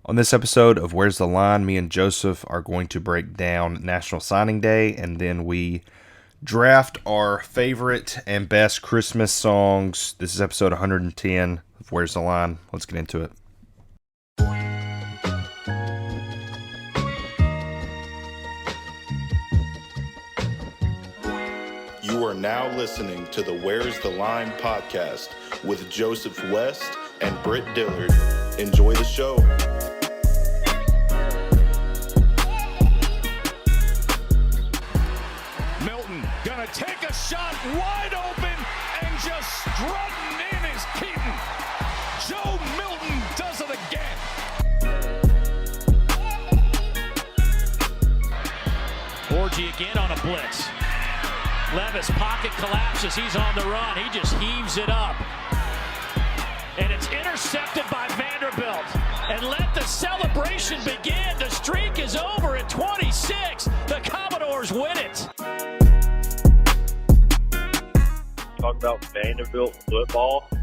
On this episode of Where's the Line, me and Joseph are going to break down National Signing Day, and then we draft our favorite and best Christmas songs. This is episode 110 of Where's the Line. Let's get into it. You are now listening to the Where's the Line podcast with Joseph West and Britt Dillard. Enjoy the show. Milton gonna take a shot wide open and just strutting in is Keaton. Joe Milton does it again. Orji again on a blitz. Levis pocket collapses. He's on the run. He just heaves it up. And it's intercepted by Vanderbilt. And let the celebration begin. The streak is over at 26. The Commodores win it. Talk about Vanderbilt football. Deep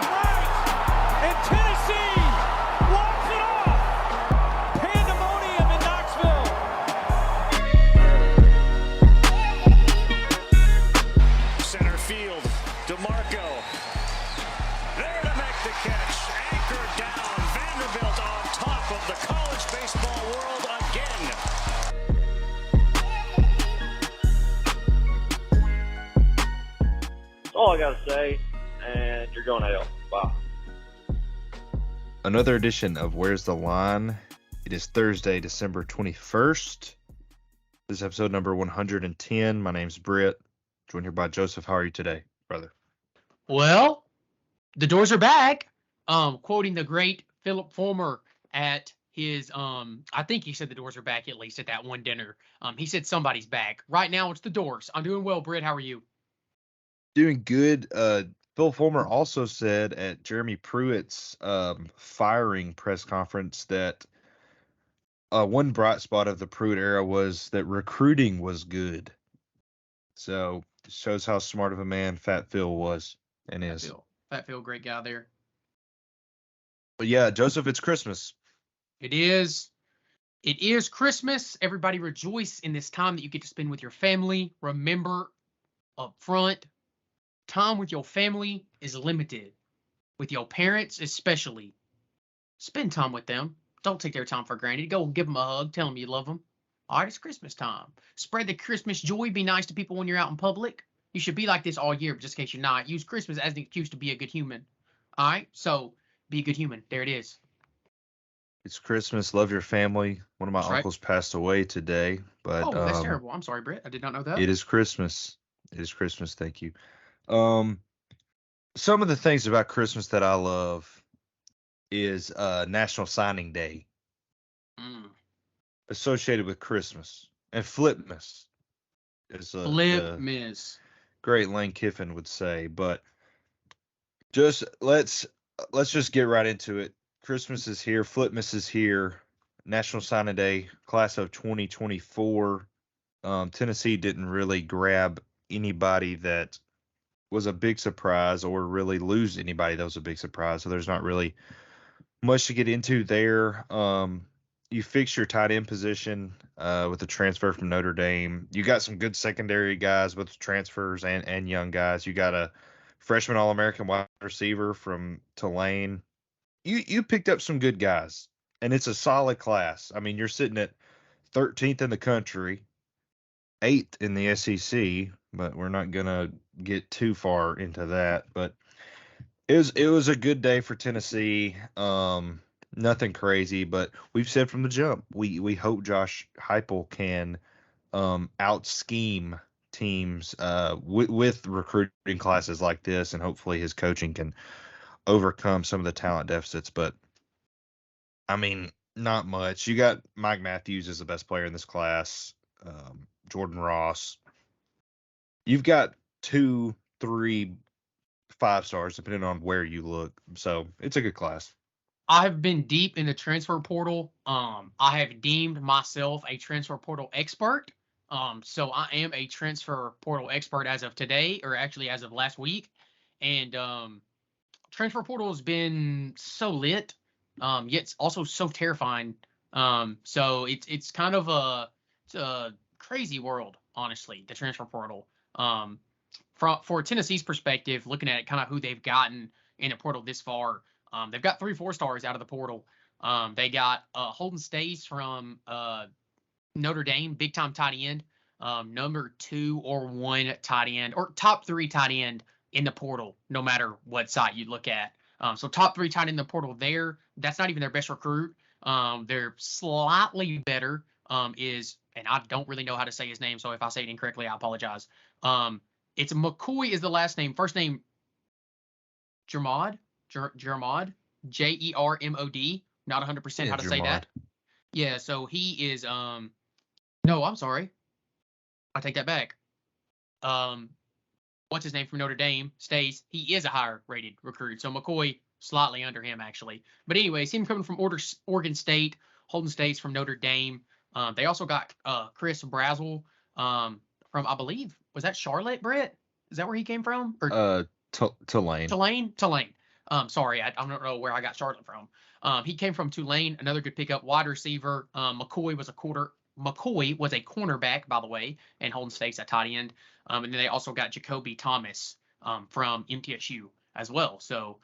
right. And Tennessee walks it off. Pandemonium in Knoxville. Center field. DeMarco. There to make the catch. Anchored down. Vanderbilt on top of the college baseball world again. That's all I gotta say, and you're going to hell. Bye. Another edition of Where's the Line. It is Thursday, December 21st. This is episode number 110. My name's Britt. Joined here by Joseph. How are you today, brother? Well, the doors are back. Quoting the great Philip Fulmer at his I think he said the doors are back, at least at that one dinner. He said somebody's back. Right now it's the doors. I'm doing well, Britt. How are you? Doing good. Phil Fulmer also said at Jeremy Pruitt's firing press conference that one bright spot of the Pruitt era was that recruiting was good. So it shows how smart of a man Fat Phil was and is. Fat Phil, great guy there. But yeah, Joseph, it's Christmas. It is. It is Christmas. Everybody rejoice in this time that you get to spend with your family. Remember up front, time with your family is limited. With your parents especially. Spend time with them. Don't take their time for granted. Go give them a hug. Tell them you love them. All right, it's Christmas time. Spread the Christmas joy. Be nice to people when you're out in public. You should be like this all year, but just in case you're not. Use Christmas as an excuse to be a good human. All right? So be a good human. There it is. It's Christmas. Love your family. One of my That's right. uncles passed away today, but Oh, that's terrible. I'm sorry, Britt. I did not know that. it is Christmas. It is Christmas. Thank you. Some of the things about Christmas that I love is National Signing Day associated with Christmas and Flipmas. Is Flipmas. great Lane Kiffin would say, but just let's just get right into it. Christmas is here, Flipmas is here, National Signing Day, class of 2024. Tennessee didn't really grab anybody that was a big surprise or really lose anybody that was a big surprise, so there's not really much to get into there. You fix your tight end position with the transfer from Notre Dame. You got some good secondary guys with transfers and young guys. You got a freshman All-American wide receiver from Tulane. You picked up some good guys, and it's a solid class. I mean, you're sitting at 13th in the country, 8th in the SEC, but we're not going to get too far into that. But it was a good day for Tennessee. Nothing crazy, but we've said from the jump, we hope Josh Heupel can out scheme teams with recruiting classes like this, and hopefully his coaching can overcome some of the talent deficits. But I mean, not much. You got Mike Matthews as the best player in this class, Jordan Ross. You've got 2, 3, 5 stars depending on where you look. So it's a good class. I have been deep in the transfer portal. I have deemed myself a transfer portal expert. So I am a transfer portal expert as of today, or actually as of last week. And transfer portal has been so lit, yet it's also so terrifying. So it's kind of a crazy world, honestly, the transfer portal. For Tennessee's perspective, looking at kind of who they've gotten in the portal this far, they've got 3 4-stars out of the portal. They got Holden Staes from Notre Dame, big time tight end, number 2 or 1 tight end, or top 3 tight end in the portal, no matter what site you look at. So top 3 tight end in the portal there. That's not even their best recruit. They're slightly better is, and I don't really know how to say his name, so if I say it incorrectly, I apologize. It's McCoy is the last name. First name, Jermod, Jermod. Not 100% how to say that. Yeah, so he is, no, I'm sorry. I take that back. What's his name from Notre Dame? Staes. He is a higher rated recruit. So McCoy slightly under him, actually. But anyways, him coming from Oregon State, Holden Staes from Notre Dame. They also got Chris Brazel from, I believe, was that Charlotte, Brett? Is that where he came from? Or Tulane. Tulane. Sorry, I don't know where I got Charlotte from. He came from Tulane, another good pickup, wide receiver. McCoy was a cornerback, by the way, and Holden Staes at tight end. And then they also got Jacoby Thomas from MTSU as well. So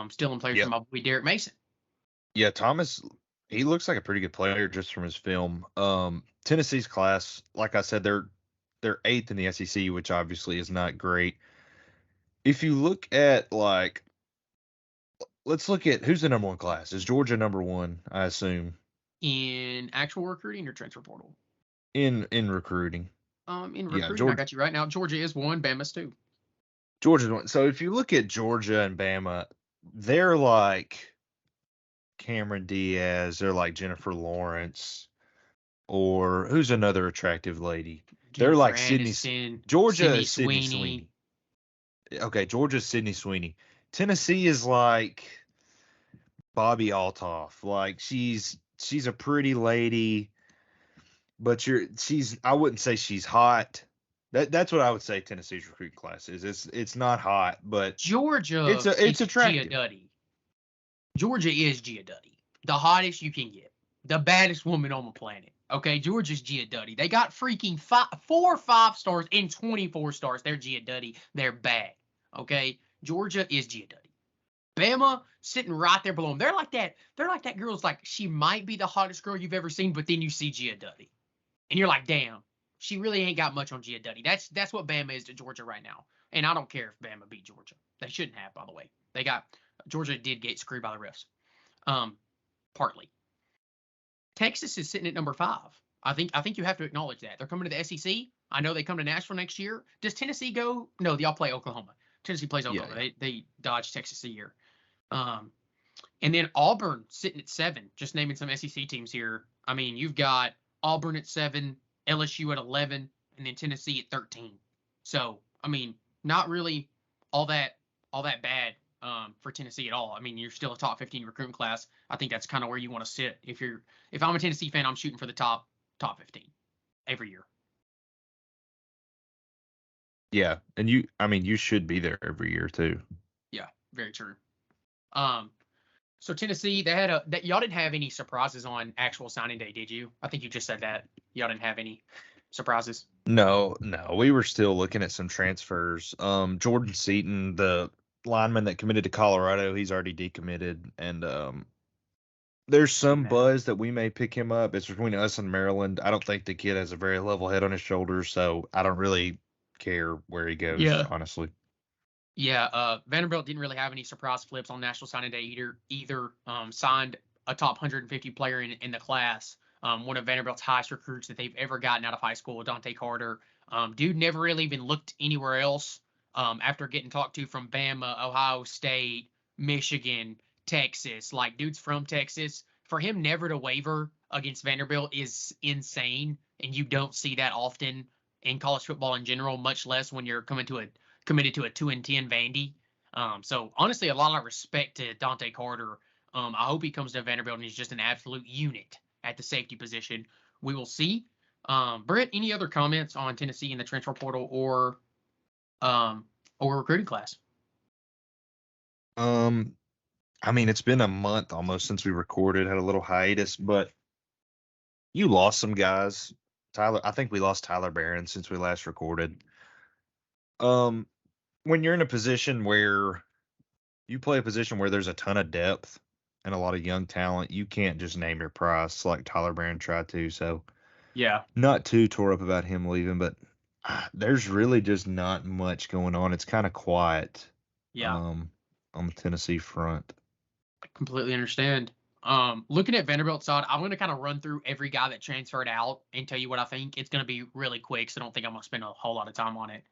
still in play from my boy Derek Mason. Yeah, Thomas, he looks like a pretty good player just from his film. Tennessee's class, like I said, they're 8th in the SEC, which obviously is not great. If you look at, like, let's look at who's the number 1 class. Is Georgia number 1, I assume? In actual recruiting or transfer portal? In recruiting. In recruiting, I got you right now. Georgia is 1, Bama's 2. Georgia's 1. So if you look at Georgia and Bama, they're like Cameron Diaz, they're like Jennifer Lawrence, or who's another attractive lady? They're like Sydney. Georgia is Sydney Sweeney. Okay, Georgia's Sydney Sweeney. Tennessee is like Bobby Altoff. Like she's a pretty lady, but I wouldn't say she's hot. That's what I would say Tennessee's recruiting class is. It's not hot, but Georgia it's attractive. Gia Duddy. Georgia is Gia Duddy. The hottest you can get. The baddest woman on the planet. Okay, Georgia's Gia Duddy. They got freaking 4 or 5 stars and 24 stars. They're Gia Duddy. They're bad. Okay, Georgia is Gia Duddy. Bama sitting right there below them. They're like that. They're like that girl's like, she might be the hottest girl you've ever seen, but then you see Gia Duddy. And you're like, damn, she really ain't got much on Gia Duddy. That's what Bama is to Georgia right now. And I don't care if Bama beat Georgia. They shouldn't have, by the way. Georgia did get screwed by the refs. Partly. Texas is sitting at number 5. I think you have to acknowledge that. They're coming to the SEC. I know they come to Nashville next year. Does Tennessee go? No, y'all play Oklahoma. Tennessee plays Oklahoma. Yeah. They dodge Texas a year. And then Auburn sitting at 7. Just naming some SEC teams here. I mean, you've got Auburn at 7, LSU at 11, and then Tennessee at 13. So, I mean, not really all that bad for Tennessee at all. I mean, you're still a top 15 recruiting class. I think that's kind of where you want to sit. If I'm a Tennessee fan, I'm shooting for the top 15 every year. Yeah, and you should be there every year too. Yeah, very true. So Tennessee, y'all didn't have any surprises on actual signing day, did you? I think you just said that y'all didn't have any surprises. No, we were still looking at some transfers. Jordan Seaton, the lineman that committed to Colorado, he's already decommitted, and there's some buzz that we may pick him up. It's between us and Maryland. I don't think the kid has a very level head on his shoulders, so I don't really care where he goes, honestly. Yeah, Vanderbilt didn't really have any surprise flips on National Signing Day either. Signed a top 150 player in the class, one of Vanderbilt's highest recruits that they've ever gotten out of high school, Dante Carter. Dude never really even looked anywhere else after getting talked to from Bama, Ohio State, Michigan, Texas. Like, dude's from Texas. For him never to waver against Vanderbilt is insane, and you don't see that often in college football in general, much less when you're committed to a 2-10 Vandy. So honestly, a lot of respect to Dante Carter. I hope he comes to Vanderbilt and he's just an absolute unit at the safety position. We will see. Britt, any other comments on Tennessee in the transfer portal or recruiting class? I mean, it's been a month almost since we recorded, had a little hiatus, but you lost some guys. I think we lost Tyler Barron since we last recorded. When you're in a position where you play a position where there's a ton of depth and a lot of young talent, you can't just name your price like Tyler Barron tried to. So, yeah, not too tore up about him leaving, but there's really just not much going on. It's kind of quiet. Yeah. On the Tennessee front. I completely understand. Looking at Vanderbilt's side, I'm going to kind of run through every guy that transferred out and tell you what I think. It's going to be really quick, so I don't think I'm going to spend a whole lot of time on it.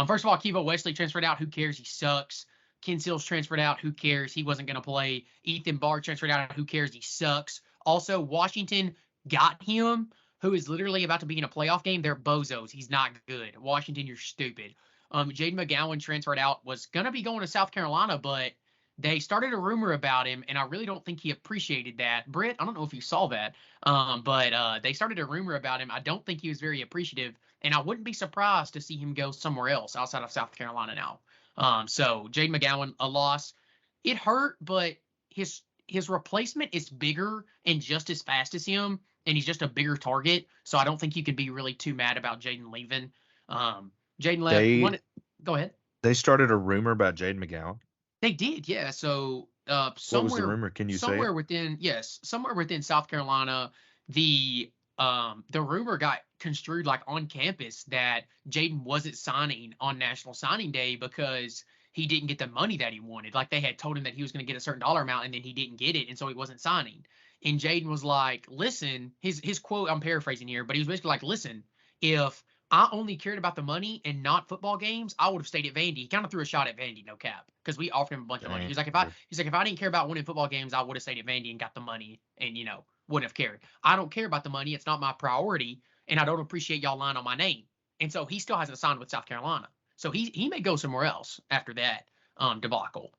First of all, Kevo Wesley transferred out. Who cares? He sucks. Ken Seals transferred out. Who cares? He wasn't going to play. Ethan Barr transferred out. Who cares? He sucks. Also, Washington got him, who is literally about to be in a playoff game. They're bozos. He's not good. Washington, you're stupid. Jaden McGowan transferred out, was going to be going to South Carolina, but they started a rumor about him, and I really don't think he appreciated that. Britt, I don't know if you saw that, but they started a rumor about him. I don't think he was very appreciative, and I wouldn't be surprised to see him go somewhere else outside of South Carolina now. So Jaden McGowan, a loss. It hurt, but his replacement is bigger and just as fast as him, and he's just a bigger target. So I don't think you can be really too mad about Jaden leaving. Jaden left. Go ahead. They started a rumor about Jaden McGowan. They did, yeah. So somewhere, what was the rumor? Can you say somewhere within South Carolina, the rumor got construed like on campus that Jaden wasn't signing on National Signing Day because he didn't get the money that he wanted. Like they had told him that he was going to get a certain dollar amount and then he didn't get it, and so he wasn't signing. And Jaden was like, "Listen," his quote, I'm paraphrasing here, but he was basically like, "Listen, if I only cared about the money and not football games, I would have stayed at Vandy." He kind of threw a shot at Vandy, no cap, because we offered him a bunch of money. He's like, if I didn't care about winning football games, I would have stayed at Vandy and got the money and, wouldn't have cared. I don't care about the money. It's not my priority, and I don't appreciate y'all lying on my name. And so he still hasn't signed with South Carolina. So he may go somewhere else after that debacle.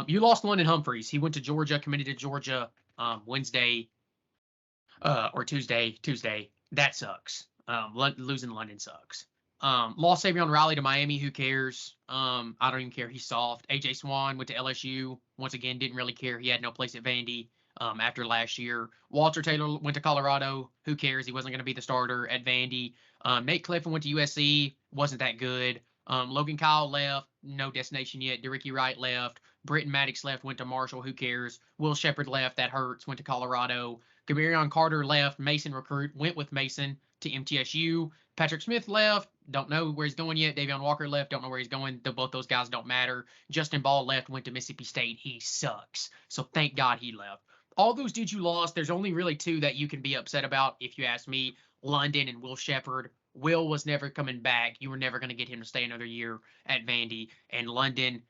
You lost London Humphreys. He went to Georgia, committed to Georgia Wednesday or Tuesday. That sucks. Losing London sucks. Lost Savion Riley to Miami. Who cares? I don't even care. He's soft. AJ Swan went to LSU. Once again, didn't really care. He had no place at Vandy after last year. Walter Taylor went to Colorado. Who cares? He wasn't going to be the starter at Vandy. Nate Clifford went to USC. Wasn't that good. Logan Kyle left. No destination yet. DeRicky Wright left. Britton Maddox left. Went to Marshall. Who cares? Will Shepard left. That hurts. Went to Colorado. Gamarion Carter left. Mason recruit. Went with Mason to MTSU. Patrick Smith left. Don't know where he's going yet. Davion Walker left. Don't know where he's going. Both those guys don't matter. Justin Ball left. Went to Mississippi State. He sucks. So thank God he left. All those dudes you lost, there's only really two that you can be upset about, if you ask me. London and Will Shepard. Will was never coming back. You were never going to get him to stay another year at Vandy. And London,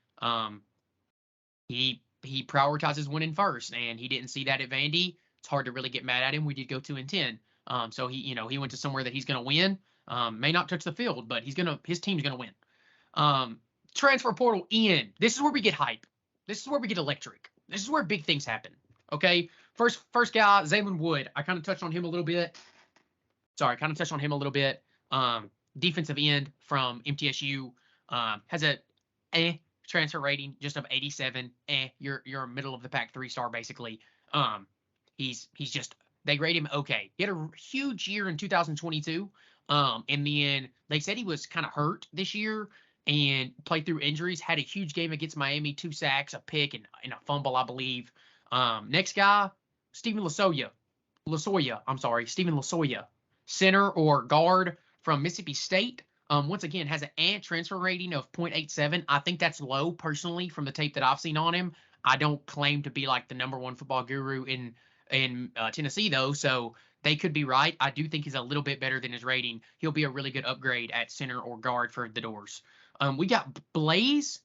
he prioritizes winning first, and he didn't see that at Vandy. It's hard to really get mad at him. We did go 2-10. So he went to somewhere that he's going to win. May not touch the field, but his team's going to win. Transfer portal in. This is where we get hype. This is where we get electric. This is where big things happen. Okay. First guy, Zaylen Wood. I kind of touched on him a little bit. Defensive end from MTSU. Has a transfer rating just of 87. You're a middle of the pack 3-star basically. He's just, they grade him okay. He had a huge year in 2022. In the end, they said he was kind of hurt this year and played through injuries. Had a huge game against Miami, 2 sacks, a pick, and a fumble, I believe. Next guy, Stephen Losoya. Stephen Losoya. Center or guard from Mississippi State. Once again, has an transfer rating of 0.87. I think that's low, personally, from the tape that I've seen on him. I don't claim to be like the number one football guru in Tennessee, though, so they could be right. I do think he's a little bit better than his rating. He'll be a really good upgrade at center or guard for the Doors. We got Blaze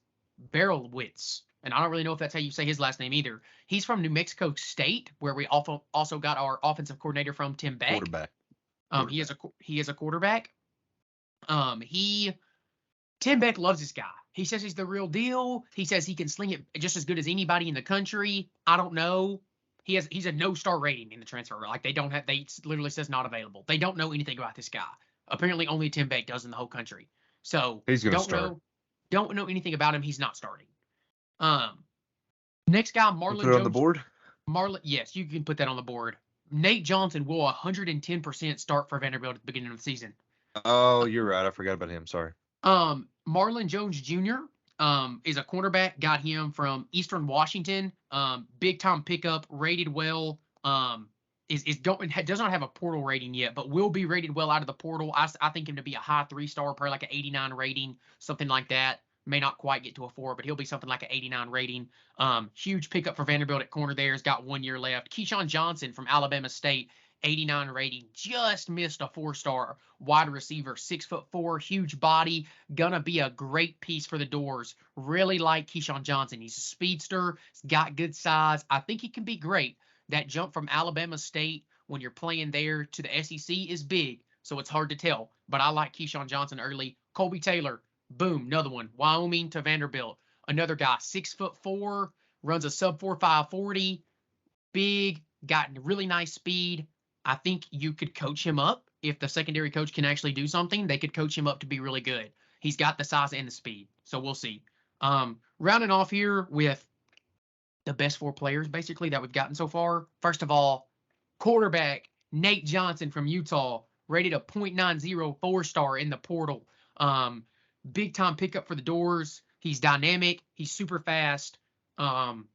Barrelwitz, and I don't really know if that's how you say his last name either. He's from New Mexico State, where we also got our offensive coordinator from, Tim Beck. Quarterback. He is a quarterback. Tim Beck loves this guy. He says he's the real deal. He says he can sling it just as good as anybody in the country. I don't know. he's a no-star rating in the transfer. Like they literally says not available. They don't know anything about this guy. Apparently only Tim Beck does in the whole country. So He's going to start. Don't know anything about him. He's not starting. Next guy, Marlon Put it Jones. on the board? Yes, you can put that on the board. Nate Johnson will 110% start for Vanderbilt at the beginning of the season. Oh, you're right. I forgot about him. Sorry. Marlon Jones Jr. Is a cornerback. Got him from Eastern Washington. Big time pickup, rated well. Does not have a portal rating yet, but will be rated well out of the portal. I think him to be a high 3-star, probably like an 89 rating, something like that. May not quite get to a 4, but he'll be something like an 89 rating. Huge pickup for Vanderbilt at corner there. He's got 1 year left. Keyshawn Johnson from Alabama State, 89 rating. Just missed a 4-star wide receiver, 6'4", huge body. Gonna be a great piece for the Doors. Really like Keyshawn Johnson. He's a speedster. He's got good size. I think he can be great. That jump from Alabama State when you're playing there to the SEC is big, so it's hard to tell. But I like Keyshawn Johnson early. Colby Taylor, boom, another one. Wyoming to Vanderbilt. Another guy, 6'4", runs a sub-4.5 40. Big, got really nice speed. I think you could coach him up. If the secondary coach can actually do something, they could coach him up to be really good. He's got the size and the speed, so we'll see. Rounding off here with the best 4 players, basically, that we've gotten so far. First of all, quarterback Nate Johnson from Utah, rated a .90 4-star in the portal. Big time pickup for the Doors. He's dynamic. He's super fast. I'm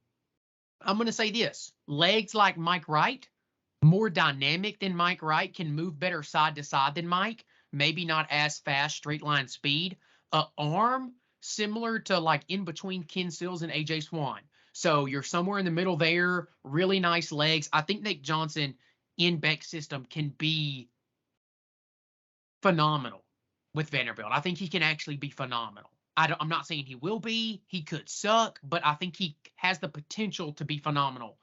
going to say this. Legs like Mike Wright, more dynamic than Mike Wright, can move better side to side than Mike. Maybe not as fast, straight line speed. Arm, similar to like in between Ken Sills and AJ Swan. So you're somewhere in the middle there. Really nice legs. I think Nate Johnson in Beck's system can be phenomenal with Vanderbilt. I think he can actually be phenomenal. I'm not saying he will be. He could suck, but I think he has the potential to be phenomenal.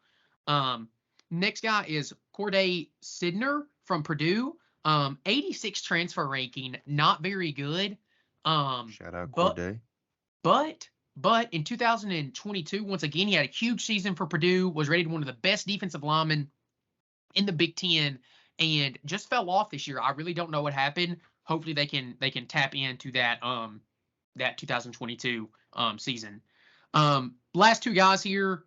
Next guy is Corday Sidner from Purdue. 86 transfer ranking, not very good. Shout out Corday. But in 2022, once again, he had a huge season for Purdue, was rated one of the best defensive linemen in the Big Ten, and just fell off this year. I really don't know what happened. Hopefully they can tap into that 2022 season. Last 2 guys here,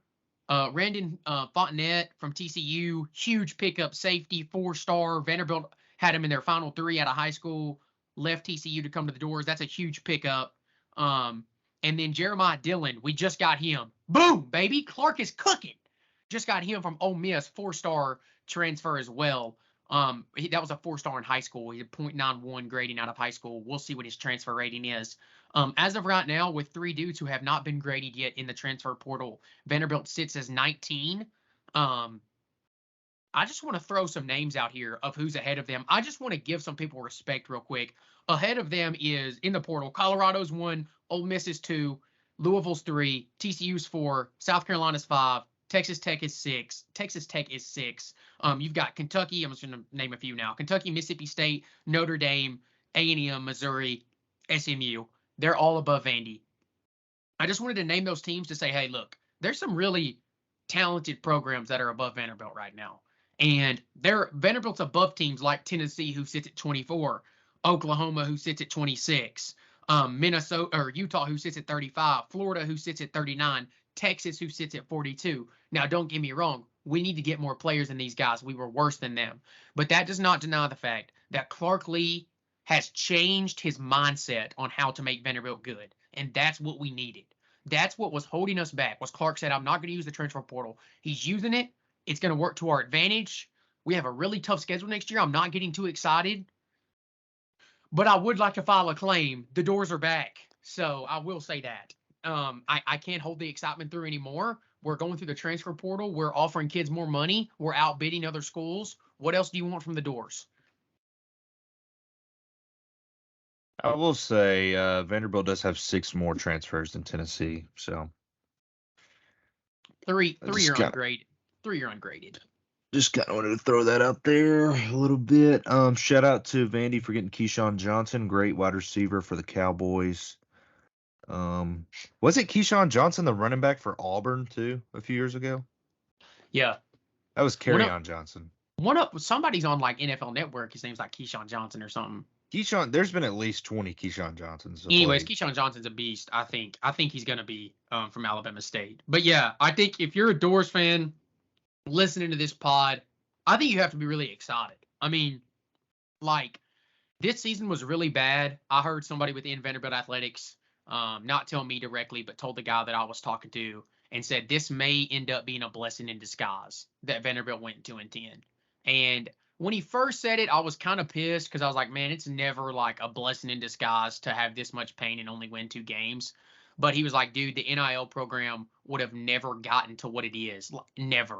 Randon Fontenette from TCU, huge pickup, safety, 4-star. Vanderbilt had him in their final 3 out of high school, left TCU to come to the Doors. That's a huge pickup. And then Jeremiah Dillon, we just got him. Boom, baby. Clark is cooking. Just got him from Ole Miss, 4-star transfer as well. That was a 4-star in high school. He had .91 grading out of high school. We'll see what his transfer rating is. As of right now, with 3 dudes who have not been graded yet in the transfer portal, Vanderbilt sits as 19. I just want to throw some names out here of who's ahead of them. I just want to give some people respect real quick. Ahead of them is, in the portal, Colorado's 1, Ole Miss is 2, Louisville's 3, TCU's 4, South Carolina's 5, Texas Tech is 6. You've got Kentucky. I'm just going to name a few now. Kentucky, Mississippi State, Notre Dame, A&M, Missouri, SMU. They're all above Vandy. I just wanted to name those teams to say, hey, look, there's some really talented programs that are above Vanderbilt right now. And Vanderbilt's above teams like Tennessee, who sits at 24, Oklahoma, who sits at 26, Minnesota or Utah, who sits at 35, Florida, who sits at 39, Texas, who sits at 42. Now, don't get me wrong. We need to get more players than these guys. We were worse than them. But that does not deny the fact that Clark Lee has changed his mindset on how to make Vanderbilt good. And that's what we needed. That's what was holding us back, was Clark said, I'm not going to use the transfer portal. He's using it. It's going to work to our advantage. We have a really tough schedule next year. I'm not getting too excited. But I would like to file a claim. The Doors are back. So I will say that. I can't hold the excitement through anymore. We're going through the transfer portal. We're offering kids more money. We're outbidding other schools. What else do you want from the Doors? I will say Vanderbilt does have 6 more transfers than Tennessee. So three are ungraded. 3 are ungraded. Just kind of wanted to throw that out there a little bit. Shout out to Vandy for getting Keyshawn Johnson, great wide receiver for the Cowboys. Was it Keyshawn Johnson, the running back for Auburn, too, a few years ago? Yeah. That was Kerryon Johnson. Somebody's on like NFL Network. His name's like Keyshawn Johnson or something. Keyshawn, there's been at least 20 Keyshawn Johnsons. Anyways, Keyshawn Johnson's a beast. I think he's gonna be from Alabama State. But yeah, I think if you're a Dores fan listening to this pod, I think you have to be really excited. I mean, like, this season was really bad. I heard somebody within Vanderbilt Athletics, not tell me directly, but told the guy that I was talking to and said this may end up being a blessing in disguise that Vanderbilt went 2-10. And when he first said it, I was kind of pissed because I was like, man, it's never like a blessing in disguise to have this much pain and only win 2 games. But he was like, dude, the NIL program would have never gotten to what it is. Never.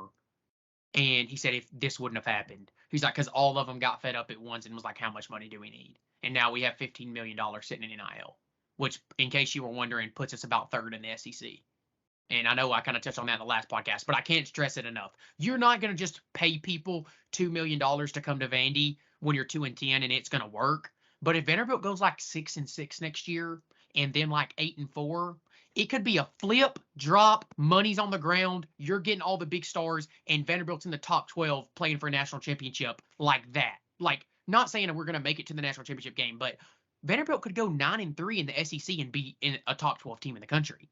And he said if this wouldn't have happened, he's like, because all of them got fed up at once and was like, how much money do we need? And now we have $15 million sitting in NIL, which, in case you were wondering, puts us about 3rd in the SEC. And I know I kind of touched on that in the last podcast, but I can't stress it enough. You're not going to just pay people $2 million to come to Vandy when you're 2-10 and it's going to work. But if Vanderbilt goes like 6-6 next year and then like 8-4, it could be a flip, drop, money's on the ground, you're getting all the big stars, and Vanderbilt's in the top 12 playing for a national championship like that. Like, not saying that we're going to make it to the national championship game, but Vanderbilt could go 9-3 in the SEC and be in a top 12 team in the country.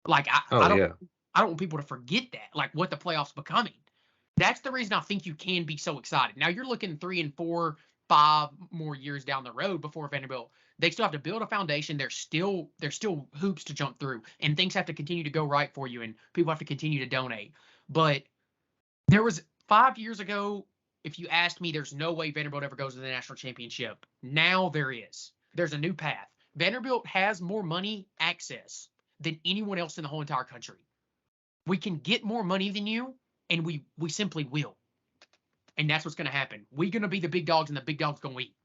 Like, I don't want people to forget that, like what the playoffs becoming. That's the reason I think you can be so excited. Now you're looking 3 and 4, 5 more years down the road before Vanderbilt. They still have to build a foundation. There's still hoops to jump through, and things have to continue to go right for you, and people have to continue to donate. But there was 5 years ago, if you asked me, there's no way Vanderbilt ever goes to the national championship. Now there is. There's a new path. Vanderbilt has more money access than anyone else in the whole entire country. We can get more money than you, and we simply will. And that's what's going to happen. We're going to be the big dogs, and the big dogs going to eat.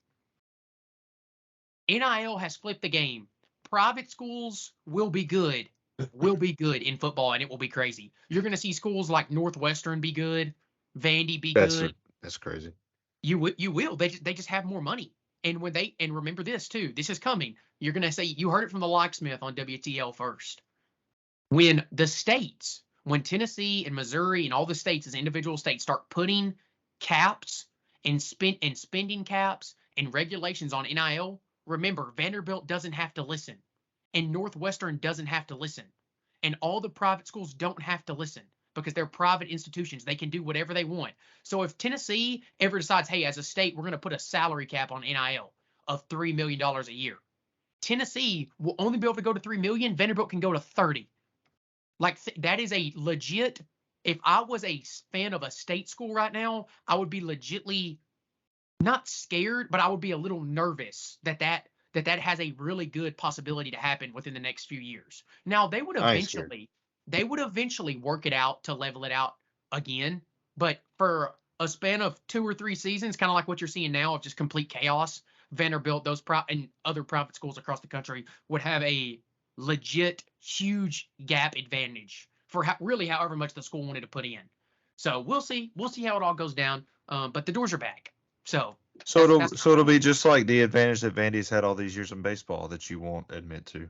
NIL has flipped the game. Private schools will be good in football, and it will be crazy. You're going to see schools like Northwestern be good, Vandy be good. That's crazy. You will. They just have more money. And remember this too. This is coming. You're going to say, you heard it from the Locksmith on WTL first. When Tennessee and Missouri and all the states as individual states start putting caps and spending caps and regulations on NIL, remember, Vanderbilt doesn't have to listen, and Northwestern doesn't have to listen, and all the private schools don't have to listen because they're private institutions. They can do whatever they want. So if Tennessee ever decides, hey, as a state, we're going to put a salary cap on NIL of $3 million a year, Tennessee will only be able to go to $3 million. Vanderbilt can go to 30. Like, that is a legit. If I was a fan of a state school right now, I would be legitly not scared, but I would be a little nervous that has a really good possibility to happen within the next few years. Now they would eventually work it out to level it out again, but for a span of 2 or 3 seasons, kind of like what you're seeing now of just complete chaos, Vanderbilt, and other private schools across the country would have a legit huge gap advantage for however much the school wanted to put in. So we'll see how it all goes down. But the doors are back. So it'll be just like the advantage that Vandy's had all these years in baseball that you won't admit to.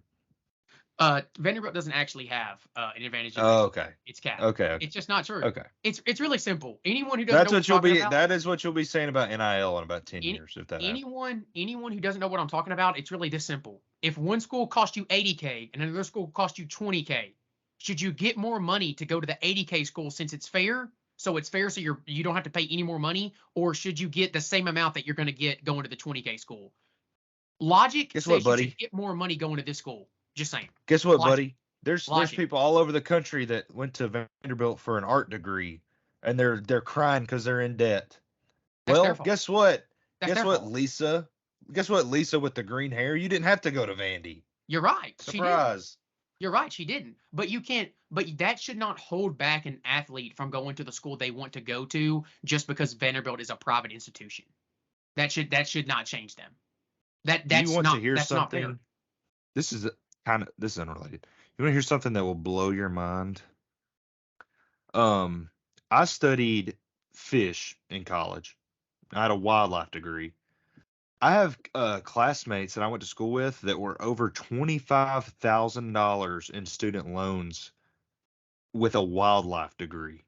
Vanderbilt doesn't actually have an advantage. Oh, okay. It's capped. Okay. It's just not true. Okay. It's really simple. Anyone who doesn't that is what you'll be saying about NIL in about 10 years if that happens. Anyone who doesn't know what I'm talking about, it's really this simple. If one school cost you $80K and another school cost you $20K, should you get more money to go to the $80K school since it's fair? So it's fair, so you don't have to pay any more money, or should you get the same amount that you're going to get going to the $20K school? Logic says you should get more money going to this school. Just saying. Guess what, buddy? There's people all over the country that went to Vanderbilt for an art degree, and they're crying because they're in debt. Well, guess what? Guess what, Lisa? Guess what, Lisa with the green hair? You didn't have to go to Vandy. You're right. Surprise. You're right, she didn't. But you can't. But that should not hold back an athlete from going to the school they want to go to just because Vanderbilt is a private institution. That should not change them. That's not fair. This is unrelated. You want to hear something that will blow your mind? I studied fish in college. I had a wildlife degree. I have classmates that I went to school with that were over $25,000 in student loans with a wildlife degree.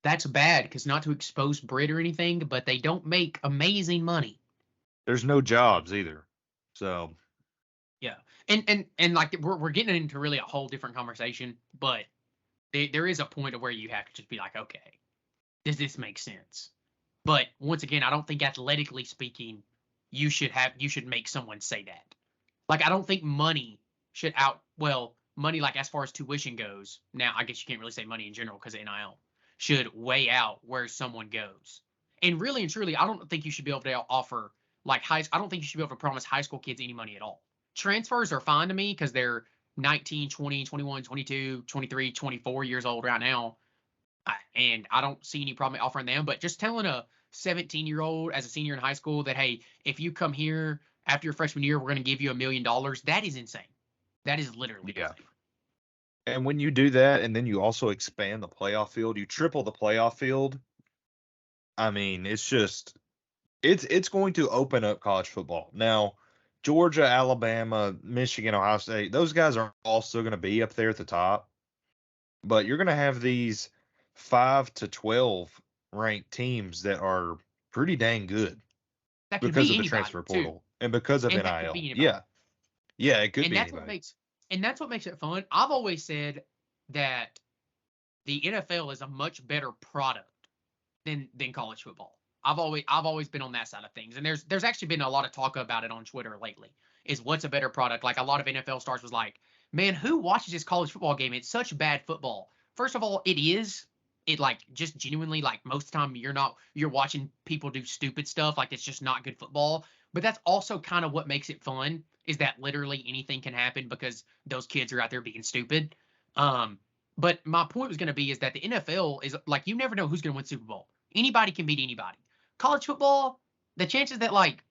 That's bad because not to expose Brit or anything, but they don't make amazing money. There's no jobs either. So yeah, and like we're getting into really a whole different conversation, but there is a point of where you have to just be like, okay, does this make sense? But once again, I don't think athletically speaking, you should make someone say that. Like I don't think money should money like as far as tuition goes. Now I guess you can't really say money in general because of NIL. Should weigh out where someone goes. And really and truly, I don't think you should be able to offer I don't think you should be able to promise high school kids any money at all. Transfers are fine to me because they're 19, 20, 21, 22, 23, 24 years old right now. And I don't see any problem offering them. But just telling a 17-year-old as a senior in high school that, hey, if you come here after your freshman year, we're going to give you $1 million. That is insane. That is literally insane. And when you do that, and then you also expand the playoff field, you triple the playoff field. I mean, it's going to open up college football. Now, Georgia, Alabama, Michigan, Ohio State, those guys are all still going to be up there at the top. But you're going to have these 5 to 12 ranked teams that are pretty dang good because of the transfer portal and because of NIL. Yeah. Yeah, it could be anybody. And that's what makes it fun. I've always said that the NFL is a much better product than college football. I've always been on that side of things. And there's actually been a lot of talk about it on Twitter lately. Is what's a better product? Like a lot of NFL stars was like, man, who watches this college football game? It's such bad football. First of all, it is. It like just genuinely like most of the time you're watching people do stupid stuff. Like it's just not good football. But that's also kind of what makes it fun. Is that literally anything can happen because those kids are out there being stupid. But my point was going to be is that the NFL is like, you never know who's going to win Super Bowl. Anybody can beat anybody. College football, the chances that like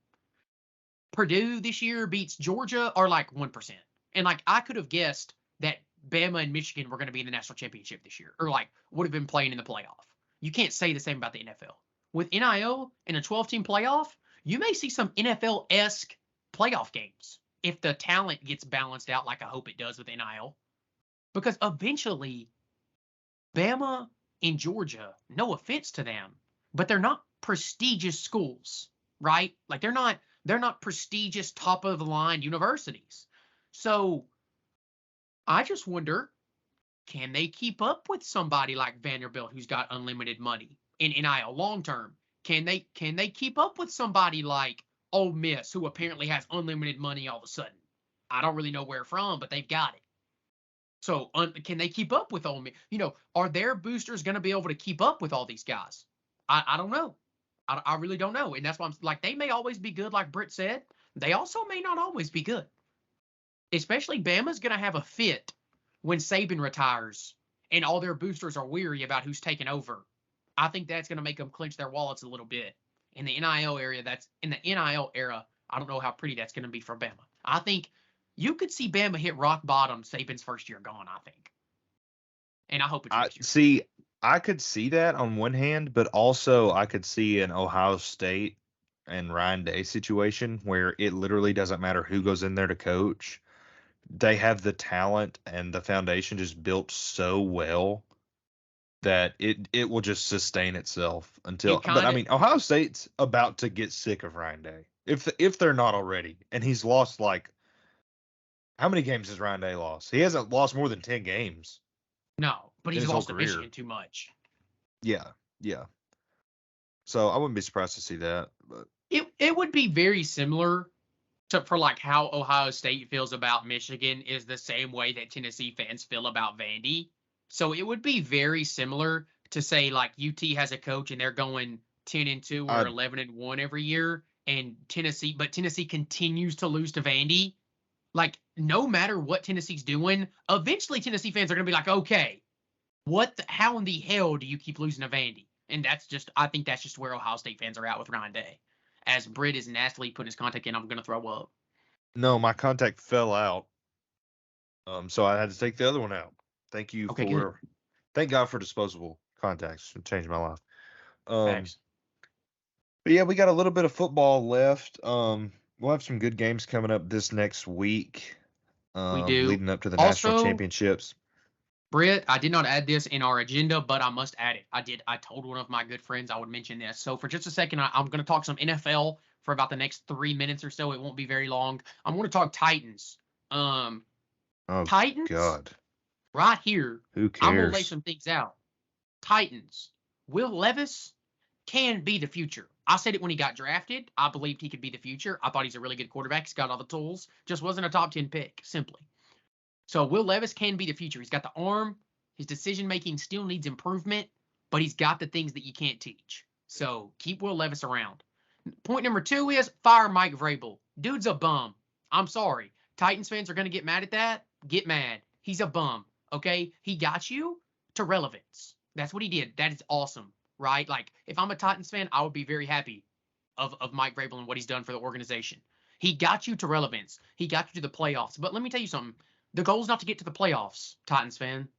Purdue this year beats Georgia are like 1%. And like, I could have guessed that Bama and Michigan were going to be in the national championship this year or like would have been playing in the playoff. You can't say the same about the NFL. With NIL and a 12-team playoff, you may see some NFL-esque playoff games if the talent gets balanced out like I hope it does with NIL. Because eventually, Bama and Georgia, no offense to them, but they're not prestigious schools, right? Like they're not prestigious top of the line universities. So I just wonder, can they keep up with somebody like Vanderbilt who's got unlimited money in NIL long term? Can they keep up with somebody like Ole Miss, who apparently has unlimited money all of a sudden? I don't really know where from, but they've got it. So can they keep up with Ole Miss? Are their boosters going to be able to keep up with all these guys? I don't know. I really don't know. And that's why I'm like, they may always be good, like Britt said. They also may not always be good. Especially Bama's going to have a fit when Saban retires and all their boosters are weary about who's taking over. I think that's going to make them clench their wallets a little bit. In the NIL era, I don't know how pretty that's going to be for Bama. I think you could see Bama hit rock bottom Saban's first year gone, I think. And I hope it's next year. See, I could see that on one hand, but also I could see an Ohio State and Ryan Day situation where it literally doesn't matter who goes in there to coach. They have the talent and the foundation just built so well that it will just sustain itself until. But I mean, Ohio State's about to get sick of Ryan Day if they're not already, and he's lost like how many games has Ryan Day lost? He hasn't lost more than 10 games. No, but he's lost to Michigan too much. Yeah. So I wouldn't be surprised to see that. But it would be very similar for like how Ohio State feels about Michigan is the same way that Tennessee fans feel about Vandy. So it would be very similar to say like UT has a coach and they're going 10-2 or 11-1 every year, and Tennessee continues to lose to Vandy. Like no matter what Tennessee's doing, eventually Tennessee fans are going to be like, okay, how in the hell do you keep losing to Vandy? And I think that's just where Ohio State fans are at with Ryan Day. As Britt is nastily putting his contact in, I'm going to throw up. No, my contact fell out. So I had to take the other one out. Thank you thank God for disposable contacts. It changed my life. Thanks. But yeah, we got a little bit of football left. We'll have some good games coming up this next week. We do. Leading up to the national championships. Britt, I did not add this in our agenda, but I must add it. I told one of my good friends I would mention this. So for just a second, I'm going to talk some NFL for about the next 3 minutes or so. It won't be very long. I'm going to talk Titans. Oh, Titans. God. Right here. Who I'm going cares? to lay some things out. Titans. Will Levis can be the future. I said it when he got drafted. I believed he could be the future. I thought he's a really good quarterback. He's got all the tools. Just wasn't a top 10 pick, simply. So Will Levis can be the future. He's got the arm. His decision-making still needs improvement, but he's got the things that you can't teach. So keep Will Levis around. Point number 2 is fire Mike Vrabel. Dude's a bum. I'm sorry. Titans fans are going to get mad at that. Get mad. He's a bum, okay? He got you to relevance. That's what he did. That is awesome, right? Like, if I'm a Titans fan, I would be very happy of Mike Vrabel and what he's done for the organization. He got you to relevance. He got you to the playoffs. But let me tell you something. The goal is not to get to the playoffs, Titans fan.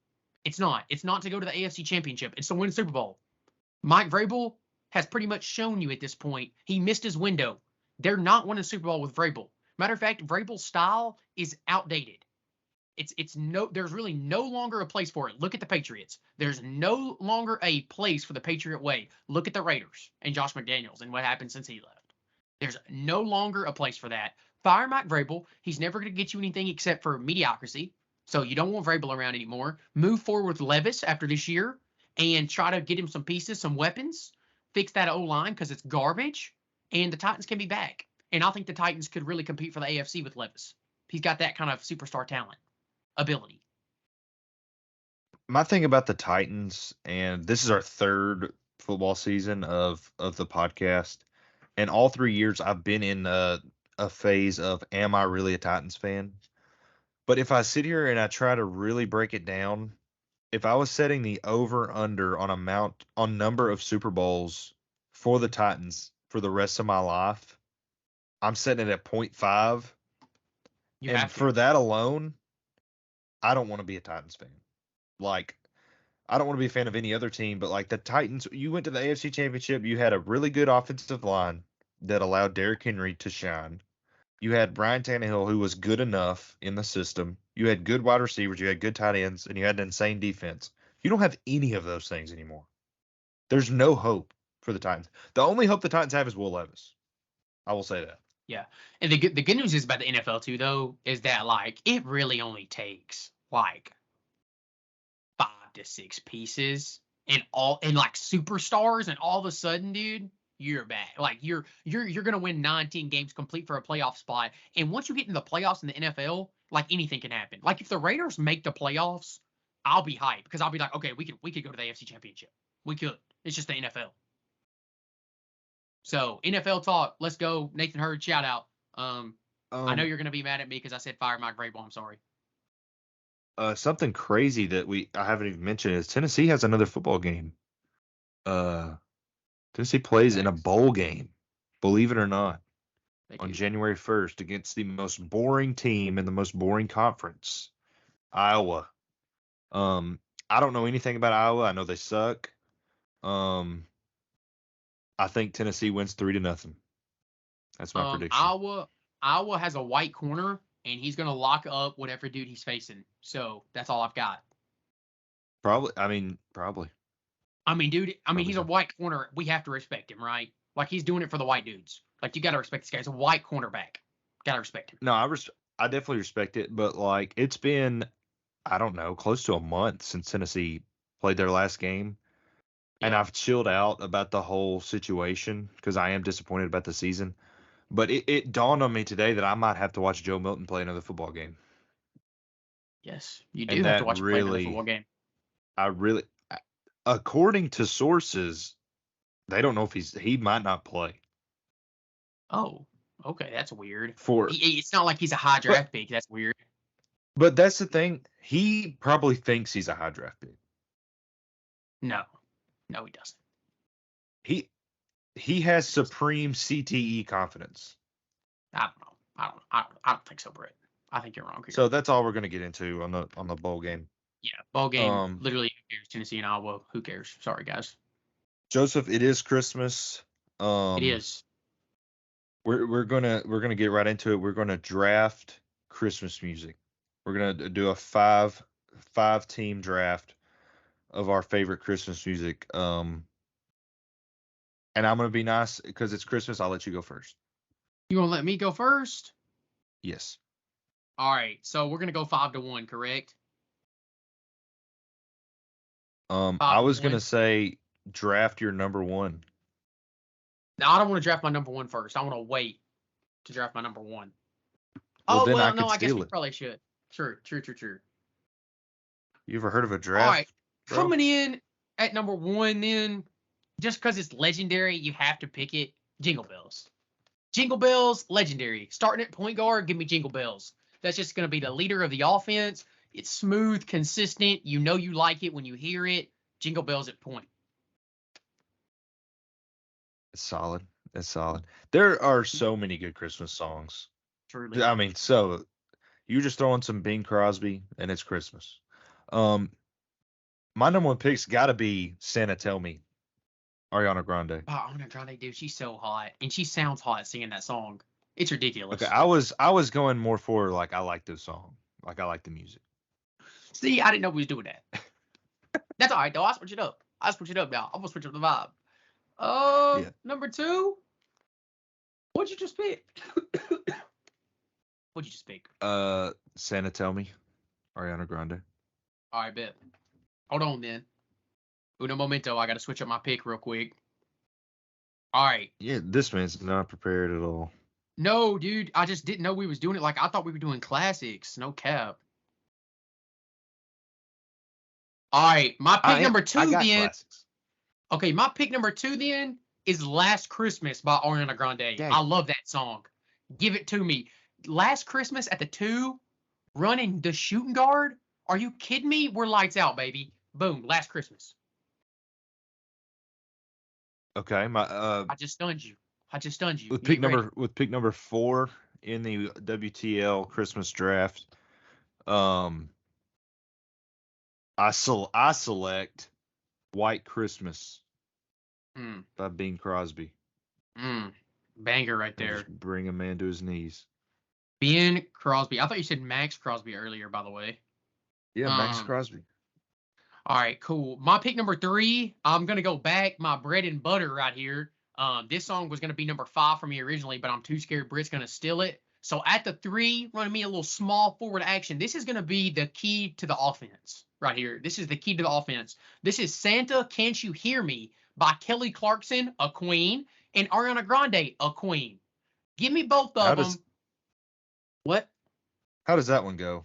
It's not. It's not to go to the AFC Championship. It's to win a Super Bowl. Mike Vrabel has pretty much shown you at this point he missed his window. They're not winning a Super Bowl with Vrabel. Matter of fact, Vrabel's style is outdated. There's really no longer a place for it. Look at the Patriots. There's no longer a place for the Patriot way. Look at the Raiders and Josh McDaniels and what happened since he left. There's no longer a place for that. Fire Mike Vrabel. He's never going to get you anything except for mediocrity. So you don't want Vrabel around anymore. Move forward with Levis after this year and try to get him some pieces, some weapons. Fix that O-line because it's garbage. And the Titans can be back. And I think the Titans could really compete for the AFC with Levis. He's got that kind of superstar talent, ability. My thing about the Titans, and this is our 3rd football season of the podcast, and all 3 years I've been in a phase of, am I really a Titans fan? But if I sit here and I try to really break it down, if I was setting the over-under on number of Super Bowls for the Titans for the rest of my life, I'm setting it at 0.5. And for that alone, I don't want to be a Titans fan. Like, I don't want to be a fan of any other team, but like the Titans, you went to the AFC Championship, you had a really good offensive line that allowed Derrick Henry to shine. You had Ryan Tannehill, who was good enough in the system. You had good wide receivers, you had good tight ends, and you had an insane defense. You don't have any of those things anymore. There's no hope for the Titans. The only hope the Titans have is Will Levis. I will say that. Yeah. And the good news is about the NFL too, though, is that like it really only takes like 5 to 6 pieces and like superstars, and all of a sudden, dude, you're back. Like you're gonna win 19 games complete for a playoff spot. And once you get into the playoffs in the NFL, like anything can happen. Like if the Raiders make the playoffs, I'll be hyped because I'll be like, okay, we could go to the AFC Championship. We could. It's just the NFL. So NFL talk. Let's go. Nathan Hurd, shout out. I know you're gonna be mad at me because I said fire Mike Vrabel. I'm sorry. Something crazy that I haven't even mentioned is Tennessee has another football game. Tennessee plays in a bowl game, believe it or not, on January 1st against the most boring team in the most boring conference, Iowa. I don't know anything about Iowa. I know they suck. I think Tennessee wins 3-0. That's my prediction. Iowa has a white corner, and he's going to lock up whatever dude he's facing. So that's all I've got. Probably. Dude, he's a white corner. We have to respect him, right? Like, he's doing it for the white dudes. Like, you got to respect this guy. He's a white cornerback. Got to respect him. No, I definitely respect it. But, like, it's been, I don't know, close to a month since Tennessee played their last game. Yeah. And I've chilled out about the whole situation because I am disappointed about the season. But it dawned on me today that I might have to watch Joe Milton play another football game. Yes, you do have to watch him play another football game. According to sources, they don't know if he might not play. Oh, okay, that's weird. It's not like he's a high draft pick. That's weird. But that's the thing. He probably thinks he's a high draft pick. No, he doesn't. He has supreme CTE confidence. I don't know. I don't think so, Brett. I think you're wrong here. So that's all we're going to get into on the bowl game. Yeah, bowl game. Literally, who cares? Tennessee and Iowa. Who cares? Sorry, guys. Joseph, it is Christmas. It is. We're gonna get right into it. We're gonna draft Christmas music. We're gonna do a 5 5-team draft of our favorite Christmas music. And I'm gonna be nice because it's Christmas. I'll let you go first. You gonna let me go first? Yes. All right. So we're gonna go 5-1, correct? I was 5-1. gonna say draft your number one. Now I don't want to draft my number one first. I want to wait to draft my number one. Well, Oh then I well, no, could I guess steal we it. probably should. True. You ever heard of a All draft? right. bro? Coming in at number one, then just because it's legendary, you have to pick it. Jingle Bells. Jingle Bells, legendary. Starting at point guard, give me Jingle Bells. That's just going to be the leader of the offense. It's smooth, consistent. You know you like it when you hear it. Jingle Bells at point. It's solid. It's solid. There are so many good Christmas songs. Truly. I mean, so you just throw in some Bing Crosby and it's Christmas. My number one pick's got to be Santa Tell Me, Ariana Grande. Oh, Ariana Grande, dude, she's so hot, and she sounds hot singing that song. It's ridiculous. Okay, I was going more for like I like this song, like I like the music. See, I didn't know we was doing that. That's all right, though. I'll switch it up. Now. I'm gonna switch up the vibe. Yeah. Number two. What'd you just pick? What'd you just pick? Santa Tell Me, Ariana Grande. All right, bet. Hold on, then. Uno momento. I gotta switch up my pick real quick. All right. Yeah, this man's not prepared at all. No, dude. I just didn't know we was doing it. Like I thought we were doing classics. No cap. All right, my pick number two I got then. classics. Okay, my pick number two then is Last Christmas by Ariana Grande. Dang. I love that song. Give it to me. Last Christmas at the 2, running the shooting guard. Are you kidding me? We're lights out, baby. Boom, Last Christmas. Okay, my I just stunned you. with You pick get ready. number 4 in the WTL Christmas draft. I select White Christmas Mm, by Bing Crosby. banger right And there. just bring a man to his knees. Ben Crosby. I thought you said Max Crosby earlier, by the way. Yeah, Max Um, Crosby. All right, cool. My pick number 3, I'm going to go back. My bread and butter right here. This song was going to be number 5 for me originally, but I'm too scared Britt's going to steal it. So at the 3, running me a little small forward action. This is going to be the key to the offense right here. This is the key to the offense. This is Santa, Can't You Hear Me by Kelly Clarkson, a queen, and Ariana Grande, a queen. Give me both of them. What? How does that one go?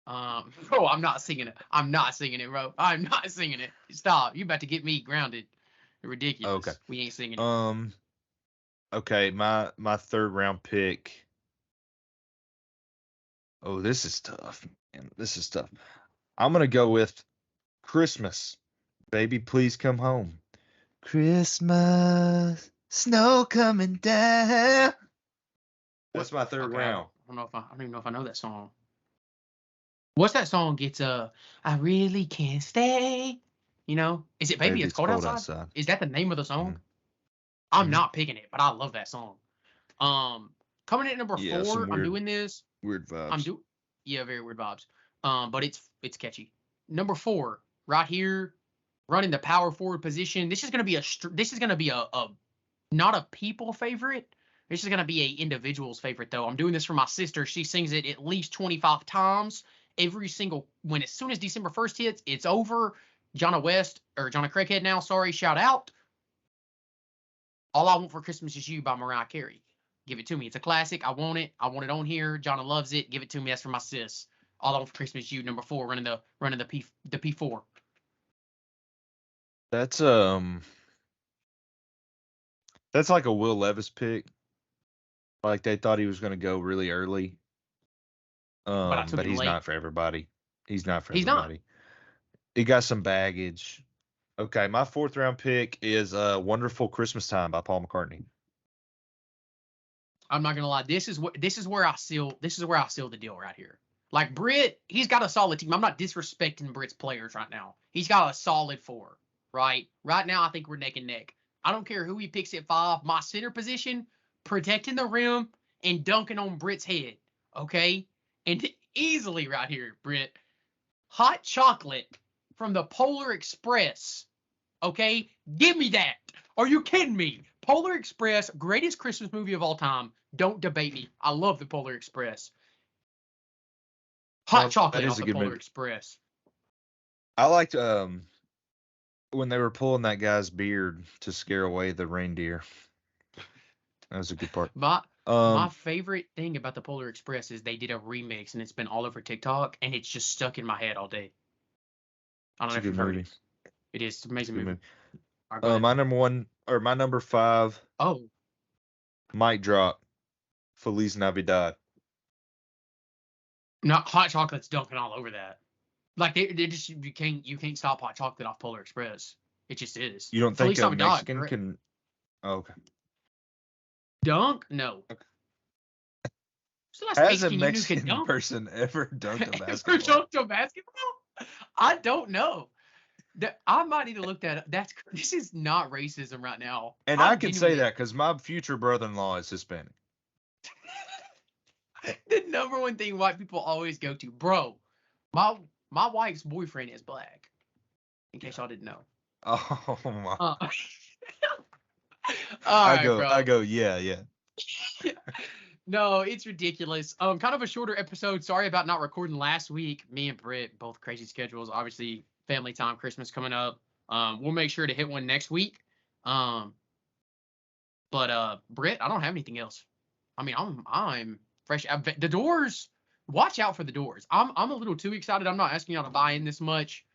Bro, I'm not singing it. I'm not singing it, bro. I'm not singing it. Stop. You about to get me grounded. Ridiculous. Okay. We ain't singing it. Okay, my third round pick. Oh, this is tough, man. This is tough. I'm gonna go with Christmas. Baby, please come home. Christmas, snow coming down. That's my third Okay, round. I don't even know if I know that song. What's that song? It's I really can't stay. You know? Is it Baby, It's Cold Outside? Is that the name of the song? Mhm. I'm Mhm. not picking it, but I love that song. Coming in at number Yeah, 4, some I'm weird doing this. Weird vibes. Yeah, very weird vibes. But it's catchy. Number 4, right here, running the power forward position. This is gonna be a not a people favorite. This is gonna be a individual's favorite though. I'm doing this for my sister. She sings it at least 25 times. As soon as December 1st hits, it's over. Jonna Craighead now, sorry, shout out. All I Want for Christmas Is You by Mariah Carey. Give it to me. It's a classic. I want it on here. Jonna loves it. Give it to me. That's for my sis. All I Want for Christmas Is You, number 4, running the P4. That's like a Will Levis pick. Like they thought he was gonna go really early. I took But him he's late. not for everybody. He's not for He's not. everybody. He got some baggage. Okay, my 4th round pick is Wonderful Christmas Time by Paul McCartney. I'm not gonna lie. This is where I seal the deal right here. Like Britt, he's got a solid team. I'm not disrespecting Britt's players right now. He's got a solid 4, right? Right now, I think we're neck and neck. I don't care who he picks at 5. My center position, protecting the rim and dunking on Britt's head. Okay, and easily right here, Britt. Hot chocolate from the Polar Express. Okay? Give me that. Are you kidding me? Polar Express, greatest Christmas movie of all time. Don't debate me. I love the Polar Express. Hot chocolate off the Polar Express. I liked when they were pulling that guy's beard to scare away the reindeer. That was a good part. My favorite thing about the Polar Express is they did a remix and it's been all over TikTok and it's just stuck in my head all day. I don't know if you've heard it. It is. It's an amazing movie. Right, my number 5. Oh. Mic drop. Feliz Navidad. Not hot chocolate's dunking all over that. Like they just you can't stop hot chocolate off Polar Express. It just is. You don't think a Mexican can? Oh, okay. Dunk? No. Okay. Has a Mexican person ever dunked a basketball? Ever dunked a basketball? I don't know. I might need to look that up. This is not racism right now. And I can say that because my future brother-in-law is Hispanic. The number one thing white people always go to, bro. My wife's boyfriend is black. In case y'all didn't know. Oh my. I go, yeah. No, it's ridiculous. Kind of a shorter episode. Sorry about not recording last week. Me and Britt, both crazy schedules. Obviously, family time, Christmas coming up. We'll make sure to hit one next week. But Britt, I don't have anything else. I mean, I'm fresh. The Doors. Watch out for the Doors. I'm a little too excited. I'm not asking y'all to buy in this much.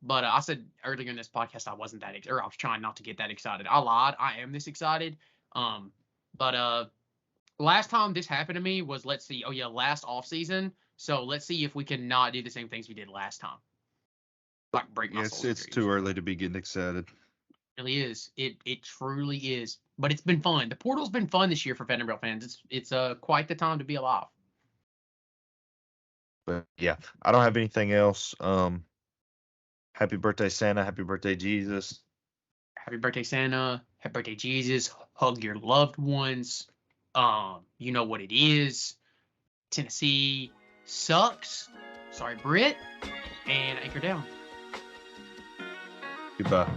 But I said earlier in this podcast I wasn't that excited. Or I was trying not to get that excited. I lied. I am this excited. But last time this happened to me was, let's see. Oh yeah, last off season. So let's see if we can not do the same things we did last time. Like break my soul. It's too early to be getting excited. It really is. It truly is. But it's been fun. The portal's been fun this year for Vanderbilt fans. It's quite the time to be alive. But yeah, I don't have anything else. Happy birthday, Santa. Happy birthday, Jesus. Happy birthday, Santa. Happy birthday, Jesus. Hug your loved ones. You know what it is. Tennessee sucks. Sorry, Britt. And anchor down. Goodbye.